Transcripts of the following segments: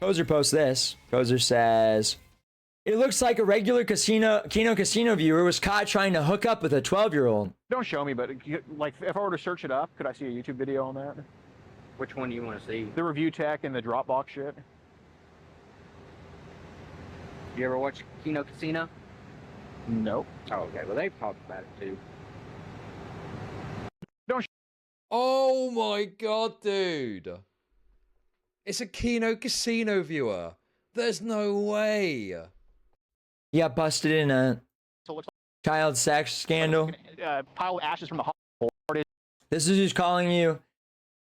Kozer posts this. Kozer says, it looks like a regular Kino Casino viewer was caught trying to hook up with a 12-year-old. Don't show me, but like if I were to search it up, could I see a YouTube video on that? Which one do you want to see? The review tech and the Dropbox shit. You ever watch Kino Casino? Nope. Oh, okay. Well, they've talked about it too. Don't. Oh my god, dude! It's a Kino Casino viewer. There's no way. He got busted in a child sex scandal. Pile of ashes from the hospital. This is who's calling you.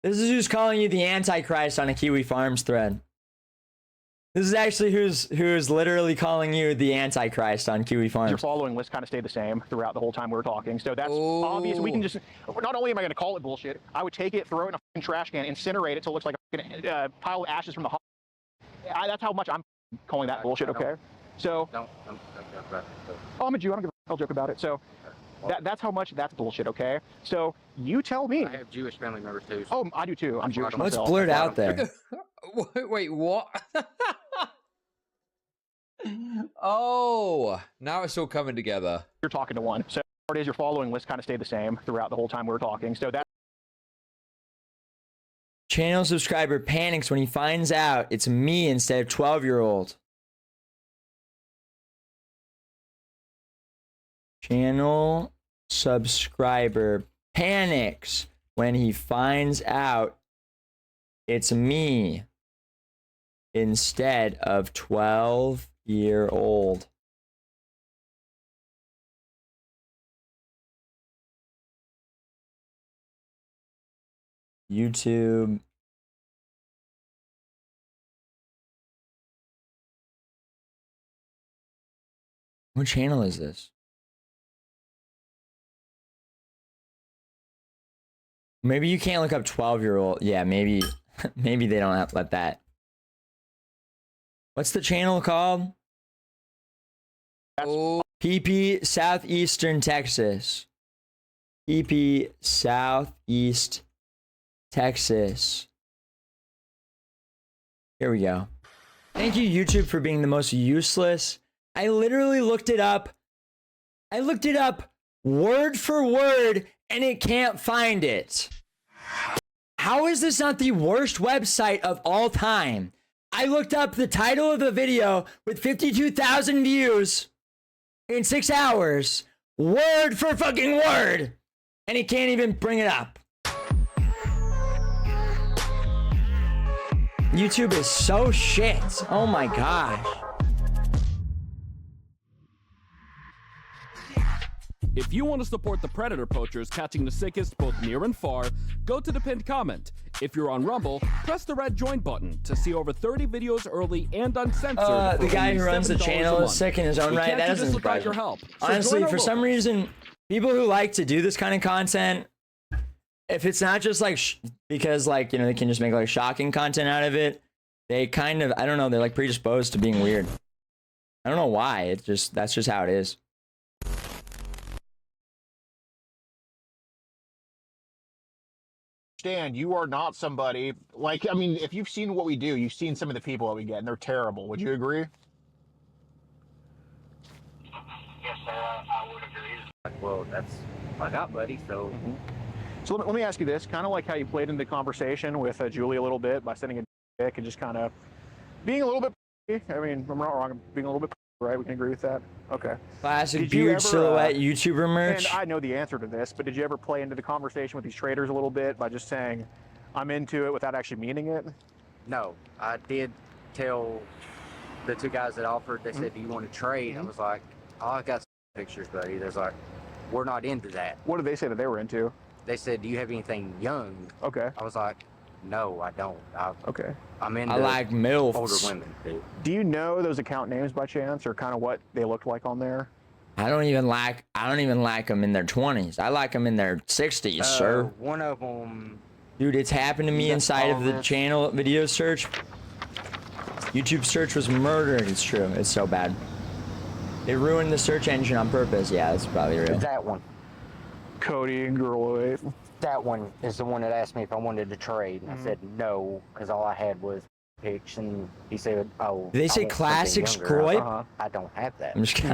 This is who's calling you the Antichrist on a Kiwi Farms thread. This is actually who's literally calling you the Antichrist on Kiwi Farms. Your following list kind of stayed the same throughout the whole time we were talking, so that's obvious. We can just, not only am I going to call it bullshit, I would take it, throw it in a fucking trash can, incinerate it till it looks like a pile of ashes from the hospital. That's how much I'm calling that bullshit, okay? So, Don't oh, I'm a Jew, I don't give a joke about it, so that's how much that's bullshit, okay? So, you tell me. I have Jewish family members too. So Oh, I do too, I'm Jewish Let's myself. blurt out there. Wait, what? Oh, now it's all coming together. You're talking to one, so it is your following list kind of stayed the same throughout the whole time we were talking, so that. Channel subscriber panics when he finds out it's me instead of 12-year-old. Channel subscriber panics when he finds out it's me instead of 12-year-old. YouTube. What channel is this? Maybe you can't look up 12-year-old. Yeah, maybe maybe they don't have let that. What's the channel called? Oh, PP Southeastern Texas. PP Southeast Texas. Here we go. Thank you, YouTube, for being the most useless. I literally looked it up. I looked it up word for word, and it can't find it. How is this not the worst website of all time? I looked up the title of the video with 52,000 views in 6 hours, word for fucking word, and it can't even bring it up. YouTube is so shit. Oh my gosh. If you want to support the predator poachers catching the sickest both near and far, go to the pinned comment. If you're on Rumble, press the red join button to see over 30 videos early and uncensored. The guy who runs the $7 channel a is month. sick in his own We right. can't That do doesn't this surprise without me. your help. So Honestly, join our for some local- reason, people who like to do this kind of content, if it's not just like because like, you know, they can just make like shocking content out of it, they kind of, I don't know, they're like predisposed to being weird. I don't know why. It's just, that's just how it is. Understand, you are not somebody like, I mean, if you've seen what we do, you've seen some of the people that we get, and they're terrible. Would you agree? Yes, I would agree. Well, that's what I got, buddy. So. So let me ask you this, kind of like how you played in the conversation with Julie a little bit by sending a dick and just kind of being a little bit, I mean, I'm not wrong, being a little bit, right? We can agree with that? Okay. Classic Did you beard ever, silhouette YouTuber merch. And I know the answer to this, but did you ever play into the conversation with these traders a little bit by just saying, I'm into it without actually meaning it? No, I did tell the two guys that offered. They said, "Do you want to trade?" I was like, "Oh, I got some pictures, buddy." There's like, "We're not into that." What did they say that they were into? They said, "Do you have anything young?" Okay. I was like, "No, I don't. Okay. I'm into I like older MILFs. women, dude." Do you know those account names by chance, or kind of what they looked like on there? I don't even like them in their 20s. I like them in their 60s, sir. One of them. Dude, it's happened to me You got inside of the followers? channel video search. YouTube search was murdered. It's true. It's so bad. They ruined the search engine on purpose. Yeah, that's probably real. That one. Cody and Girl 8. That one is the one that asked me if I wanted to trade, and I said no, because all I had was pics, and he said, "Oh, Did they I say want something classic younger." scroy? I don't have that. I'm just kidding.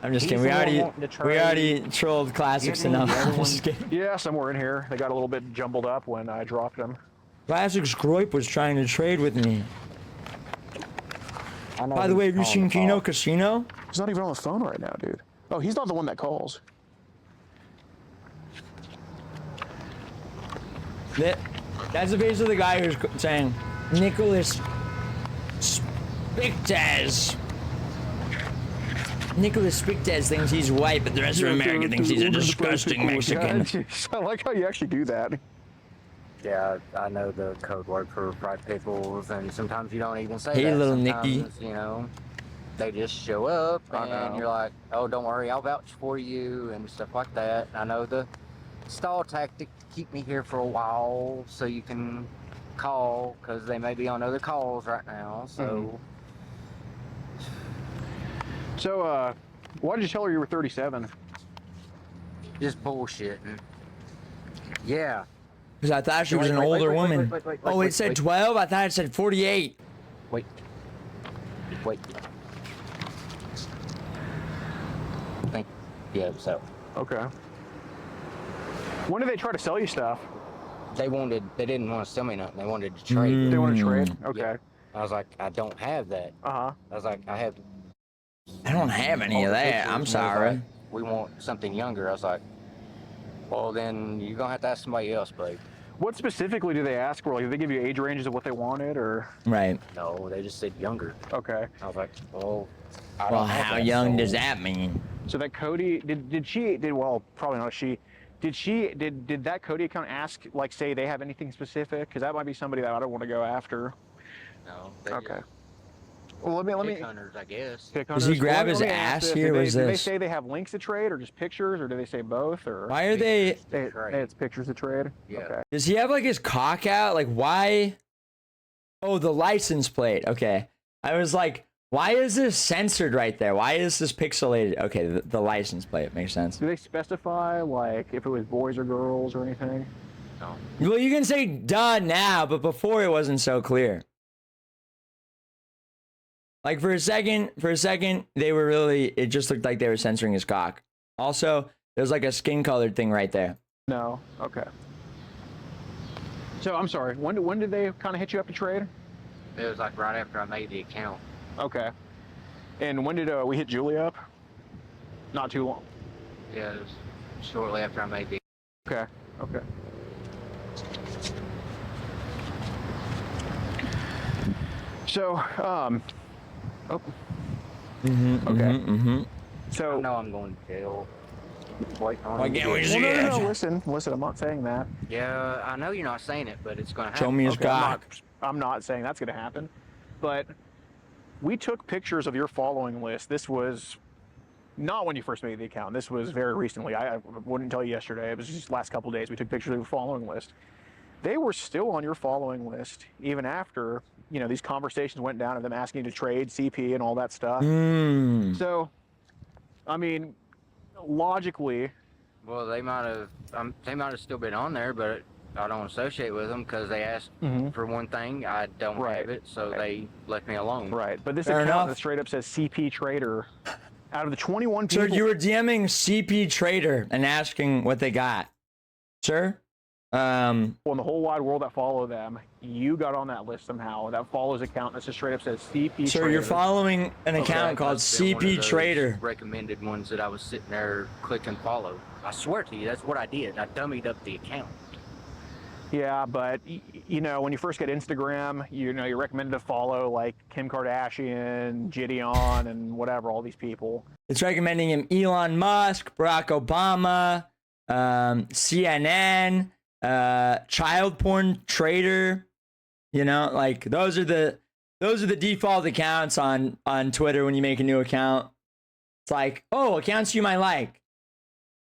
I'm just He's kidding. the one wanting to We already trade. trolled classics You have any enough. other I'm just ones? kidding. Yeah, somewhere in here. They got a little bit jumbled up when I dropped them. Classic Scroip was trying to trade with me. I know By the way, have you he's on seen the Kino call. Casino? He's not even on the phone right now, dude. Oh, he's not the one that calls. That's the face of the guy who's saying, Nicholas Spictez. Nicholas Spictez thinks he's white, but the rest of America thinks he's a disgusting Mexican. I like how you actually do that. Yeah, I know the code word for fried pickles, and sometimes you don't even say Hey, that. little Sometimes, Nicky. you know, they just show up, I and know. you're like, "Oh, don't worry, I'll vouch for you," and stuff like that. I know the stall tactic, keep me here for a while so you can call, because they may be on other calls right now. So, So, why did you tell her you were 37? just bullshitting. Yeah. Because I thought she was Wait, an wait, wait, older wait, woman. wait, Oh, it said wait. 12? I thought it said 48. Wait. Yeah, so. Okay. When did they try to sell you stuff? They didn't want to sell me nothing. They wanted to trade. They want to trade? Okay. Yeah. I was like, I don't have that. Uh-huh. I was like, I have I don't have any all of the that. pictures. I'm And they was sorry. like, we want something younger. I was like, well, then you're going to have to ask somebody else, babe. What specifically do they ask for? Like, did they give you age ranges of what they wanted, or? Right. No, they just said younger. Okay. I was like, well, I Well, don't have how that, young so- does that mean? So that Cody, well, probably not she. Did that Cody account ask, like, say they have anything specific? Because that might be somebody that I don't want to go after. No. They Okay. just Well, let me. pick hunters, I guess. Pick Does he hunters. grab Let me his ask ass this. here? Did What they, is did they this? say they have links to trade, or just pictures, or do they say both, or? Why are they... It's pictures to trade. Yeah. Okay. Does he have like his cock out? Like why? Oh, the license plate. Okay. I was like, why is this censored right there? Why is this pixelated? Okay, the license plate makes sense. Do they specify like if it was boys or girls or anything? No. Well, you can say duh now, but before it wasn't so clear. Like for a second, they were really, it just looked like they were censoring his cock. Also, there's like a skin colored thing right there. No. Okay. So I'm sorry. When did they kind of hit you up to trade? It was like right after I made the account. Okay. And when did we hit Julie up? Not too long. Yeah, it was shortly after I made the. Okay. Okay. So, oh, okay. So, I know I'm going to jail. Wait on Why it. can't we just well, no, get... listen, I'm not saying that. Yeah, I know you're not saying it, but it's going to happen. Show me his Okay, cock. I'm not saying that's going to happen, but we took pictures of your following list. This was not when you first made the account. This was very recently. I wouldn't tell you yesterday. It was just the last couple of days. We took pictures of your following list. They were still on your following list even after, you know, these conversations went down of them asking you to trade CP and all that stuff. So, I mean, logically, Well, they might have still been on there, but I don't associate with them because they asked for one thing. I don't Right. have it, so they left me alone. right. But this Fair account enough. that straight up says CP Trader, out of the 21 So people. you were DMing CP Trader and asking what they got, sir? Well, in the whole wide world that follow them, you got on that list somehow. That follows account that just straight up says CP Sir, Trader. you're following an Okay, account called must have been one of CP those Trader. recommended ones that I was sitting there clicking follow. I swear to you, that's what I did. I dummied up the account. Yeah, but you know, when you first get Instagram, you know, you're recommended to follow like Kim Kardashian, Gideon, and whatever, all these people. It's recommending him Elon Musk, Barack Obama, CNN, child porn trader. You know, like those are the default accounts on Twitter when you make a new account. It's like, oh, accounts you might like.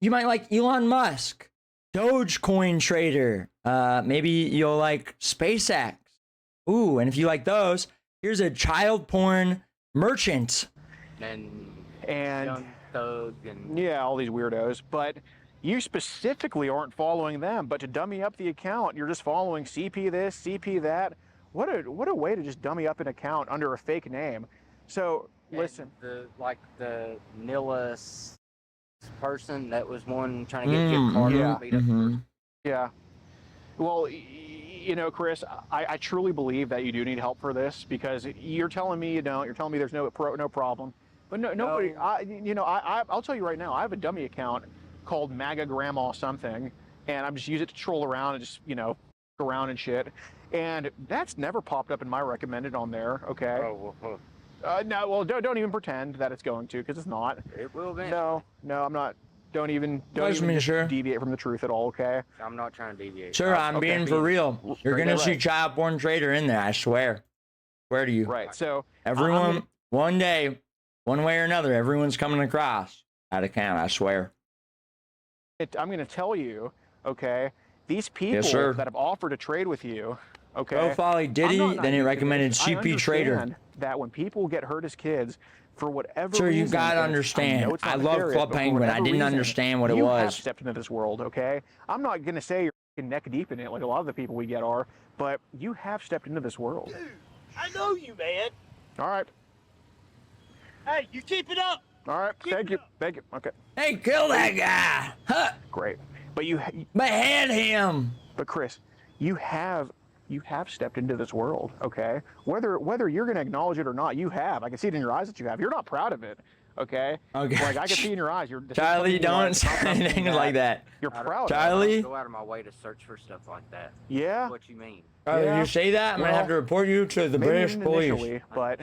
You might like Elon Musk, Dogecoin trader. Maybe you'll like SpaceX. Ooh, and if you like those, here's a child porn merchant. And And Young Thug and yeah, all these weirdos. But you specifically aren't following them. But to dummy up the account, you're just following CP this, CP that. What a way to just dummy up an account under a fake name. So listen, the Nilla person that was one trying to get gift cards. yeah. Meet up for- Yeah. Well, you know, Chris, I truly believe that you do need help for this, because you're telling me you don't. You're telling me there's no problem. But nobody. I'll tell you right now. I have a dummy account called MAGA Grandma something, and I'm just use it to troll around and just around and shit. And that's never popped up in my recommended on there. Okay. Oh, well, No. Well, don't even pretend that it's going to, because it's not. it will be. No, I'm not. Don't even Sure. deviate from the truth at all. Okay. I'm not trying to deviate. Sure, I'm okay. being for real. You're gonna see Right. child porn trader in there. I swear. Swear to you. Right. So Everyone, one day, one way or another, everyone's coming across that account. I swear. I'm going to tell you, okay, these people sir. that have offered to trade with you, okay. Go follow Diddy, I'm not then it naive to recommended this. I CP Trader. understand that when people get hurt as kids, for whatever Sir, you reason, gotta and understand. know it's not I love nefarious, Club but for Penguin. I whatever didn't reason, understand what it you have was. stepped into this world, okay? I'm not going to say you're fucking neck deep in it like a lot of the people we get are, but you have stepped into this world. Dude, I know you, man. All right. Hey, you keep it up. All right. Keep Thank it you. up. Thank you. Okay. Hey, kill that guy! Huh? Great. But you, Behead him! but Chris, you have stepped into this world, okay? Whether you're going to acknowledge it or not, you have. I can see it in your eyes that you have. You're not proud of it, okay? Okay. Like I can see in your eyes. Charlie, don't say anything like that. You're I don't- proud. Charlie? I don't go out of my way to search for stuff like that. Yeah. What you mean? Charlie, Yeah. if you say that, I'm gonna have to report you to the Maybe British even police. initially, but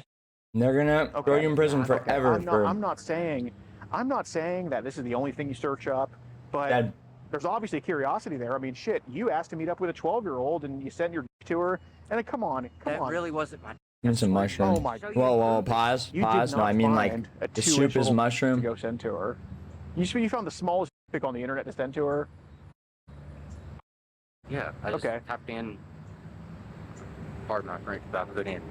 And they're gonna throw okay. you in prison Okay. forever. I'm not saying that this is the only thing you search up, but Dad. there's obviously curiosity there. I mean, shit, you asked to meet up with a 12-year-old and you sent your to her, and come on. That really wasn't my. Give some mushroom. Oh my God. Whoa, pause. You Pause. did No, not I mean like find a the 2-inch soup is little to mushroom. go send to her. You found the smallest pic on the internet to send to her. Yeah, I just Okay. typed in. Pardon my French, but I put in.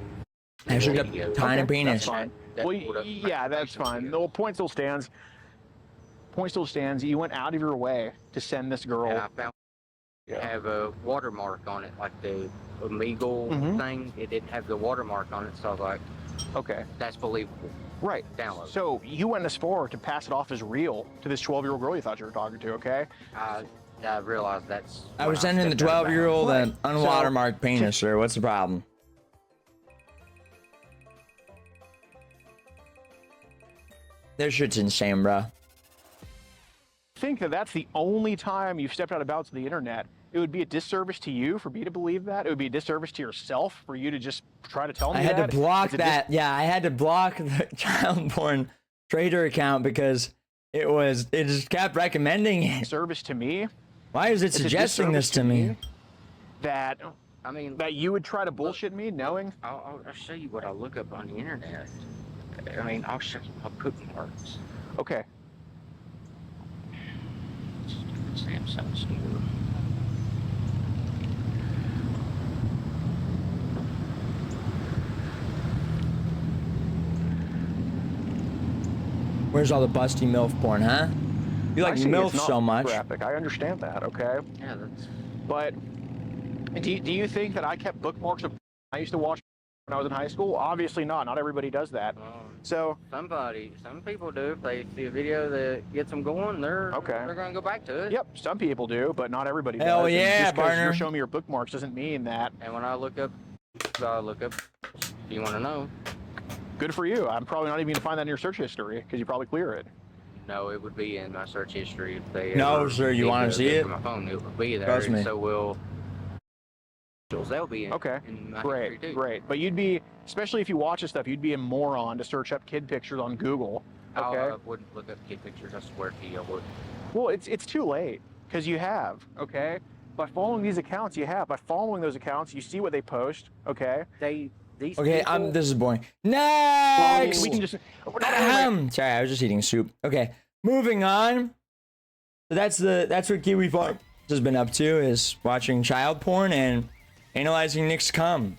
I should have video. tiny Okay, penis. That's fine. That Well, pulled up my yeah, that's information fine. video. The point still stands. Point still stands. You went out of your way to send this girl. And I found it have a watermark on it, like the Omegle Mhm. thing. It didn't have the watermark on it, so I was like, Okay. that's believable. Right. Download. So you went as far to pass it off as real to this 12-year-old girl you thought you were talking to, okay? I realized that's. I when was sending the stepped out of 12-year-old Right. an unwatermarked penis, sir. What's the problem? This shit's insane, bro. I think that that's the only time you've stepped out of bounds of the internet. It would be a disservice to you for me to believe that. It would be a disservice to yourself for you to just try to tell me I had that. to block It's a that. Yeah, I had to block the child porn trader account because it just kept recommending it. disservice to me. Why is it It's a suggesting this disservice to me? That I mean, that you would try to bullshit me, knowing. I'll show you what I look up on the internet. I mean, I'll show you my bookmarks. Okay. Samsung store. Where's all the busty MILF porn, huh? You like I see MILF it's not so much. graphic. I understand that, okay? Yeah, that's. But do you think that I kept bookmarks of I used to watch when I was in high school? Obviously not. Not everybody does that. So Some people do. If they see a video that gets them going, they're gonna go back to it. yep, some people do, but not everybody Hell does. And yeah, just 'cause partner. you're showing me your bookmarks doesn't mean that. And when I look up, do you want to know? Good for you. I'm probably not even gonna find that in your search history because you probably clear it. No, it would be in my search history if they. No, ever sir, you need wanna to see get it? to my phone, it would be there. Trust me. And so will. They'll be in. Okay, In my great, history too. great. But you'd be, especially if you watch this stuff, you'd be a moron to search up kid pictures on Google. Okay. I wouldn't look up kid pictures. I swear to you, I would. Well, it's too late because you have, okay? By following these accounts, you have. By following those accounts, you see what they post, okay? These Okay, people, this is boring. Well, I mean, Next! we can just. We're not only- Sorry, I was just eating soup. Okay, moving on. So that's what Kiwi Farms has been up to, is watching child porn and analyzing Nick's cum.